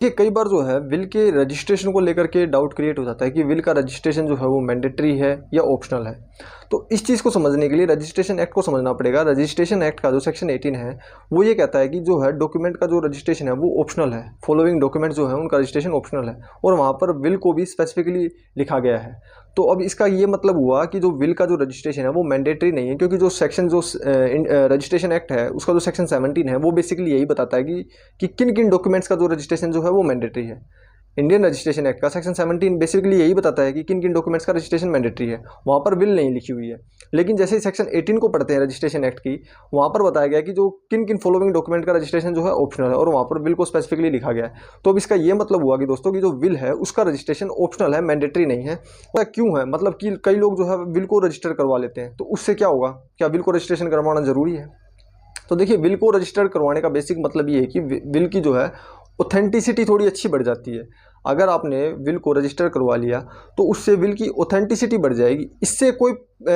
कि कई बार जो है विल के रजिस्ट्रेशन को लेकर के डाउट क्रिएट हो जाता है कि विल का रजिस्ट्रेशन जो है वो मैंडेटरी है या ऑप्शनल है। तो इस चीज़ को समझने के लिए रजिस्ट्रेशन एक्ट को समझना पड़ेगा। रजिस्ट्रेशन एक्ट का जो सेक्शन 18 है वो ये कहता है कि जो है डॉक्यूमेंट का जो रजिस्ट्रेशन है वो ऑप्शनल है। फॉलोइंग डॉक्यूमेंट जो है उनका रजिस्ट्रेशन ऑप्शनल है और वहाँ पर विल को भी स्पेसिफिकली लिखा गया है। तो अब इसका ये मतलब हुआ कि जो विल का जो रजिस्ट्रेशन है वो मैंडेटरी नहीं है, क्योंकि जो सेक्शन जो रजिस्ट्रेशन एक्ट है उसका जो सेक्शन 17 है वो बेसिकली यही बताता है कि किन किन डॉक्यूमेंट्स का जो रजिस्ट्रेशन जो है वो मैंडेटरी है। इंडियन रजिस्ट्रेशन एक्ट का सेक्शन 17 बेसिकली यही बताता है कि किन किन डॉक्यूमेंट्स का रजिस्ट्रेशन मैंडेटरी है, वहाँ पर विल नहीं लिखी हुई है। लेकिन जैसे ही सेक्शन 18 को पढ़ते हैं रजिस्ट्रेशन एक्ट की, वहाँ पर बताया गया कि जो किन किन फॉलोइंग डॉक्यूमेंट का रजिस्ट्रेशन जो है ऑप्शनल है और वहाँ पर विल को स्पेसिफिकली लिखा गया है। तो अब इसका ये मतलब हुआ कि दोस्तों की जो विल है उसका रजिस्ट्रेशन ऑप्शनल है, मैंडेटरी नहीं है। वह क्यों है? मतलब कि कई लोग जो है विल को रजिस्टर करवा लेते हैं, तो उससे क्या होगा? क्या विल को रजिस्ट्रेशन करवाना जरूरी है? तो देखिए, विल को रजिस्टर करवाने का बेसिक मतलब ये है कि विल की जो है ऑथेंटिसिटी थोड़ी अच्छी बढ़ जाती है। अगर आपने विल को रजिस्टर करवा लिया तो उससे विल की ऑथेंटिसिटी बढ़ जाएगी। इससे कोई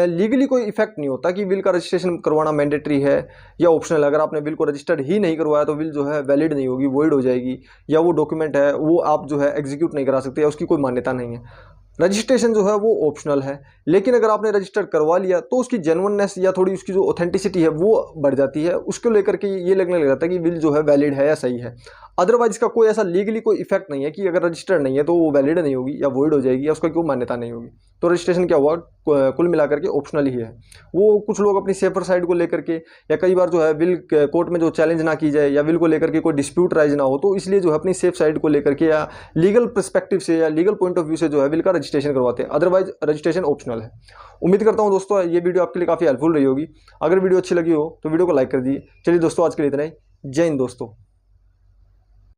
लीगली कोई इफेक्ट नहीं होता कि विल का रजिस्ट्रेशन करवाना मैंडेटरी है या ऑप्शनल। अगर आपने विल को रजिस्टर्ड ही नहीं करवाया तो विल जो है वैलिड नहीं होगी, वॉइड हो जाएगी, या वो डॉक्यूमेंट है वो आप जो है एग्जीक्यूट नहीं करा सकते या उसकी कोई मान्यता नहीं है। रजिस्ट्रेशन जो है वो ऑप्शनल है, लेकिन अगर आपने रजिस्टर करवा लिया तो उसकी जेन्युइननेस या थोड़ी उसकी जो ऑथेंटिसिटी है वो बढ़ जाती है। उसको लेकर के ये लगने लग जाता है कि विल जो है वैलिड है या सही है। अदरवाइज इसका कोई ऐसा लीगली कोई इफेक्ट नहीं है कि अगर रजिस्टर्ड नहीं है तो वो वैलिड नहीं होगी या वॉइड हो जाएगी या उसका कोई मान्यता नहीं होगी। तो रजिस्ट्रेशन क्या हुआ? कुल मिलाकर के ऑप्शनल ही है। वो कुछ लोग अपनी सेफर साइड को लेकर के, या कई बार जो है विल कोर्ट में जो चैलेंज ना की जाए या विल को लेकर के कोई डिस्प्यूट राइज ना हो, तो इसलिए जो है अपनी सेफ साइड को लेकर के या लीगल पर्सपेक्टिव से या लीगल पॉइंट ऑफ व्यू से जो है विल का रजिस्ट्रेशन करवाते हैं। अदरवाइज रजिस्ट्रेशन ऑप्शनल है। उम्मीद करता हूं दोस्तों ये वीडियो आपके लिए काफ़ी हेल्पफुल रही होगी। अगर वीडियो अच्छी लगी हो तो वीडियो को लाइक कर दीजिए। चलिए दोस्तों, आज के लिए इतना ही। जय हिंद दोस्तों।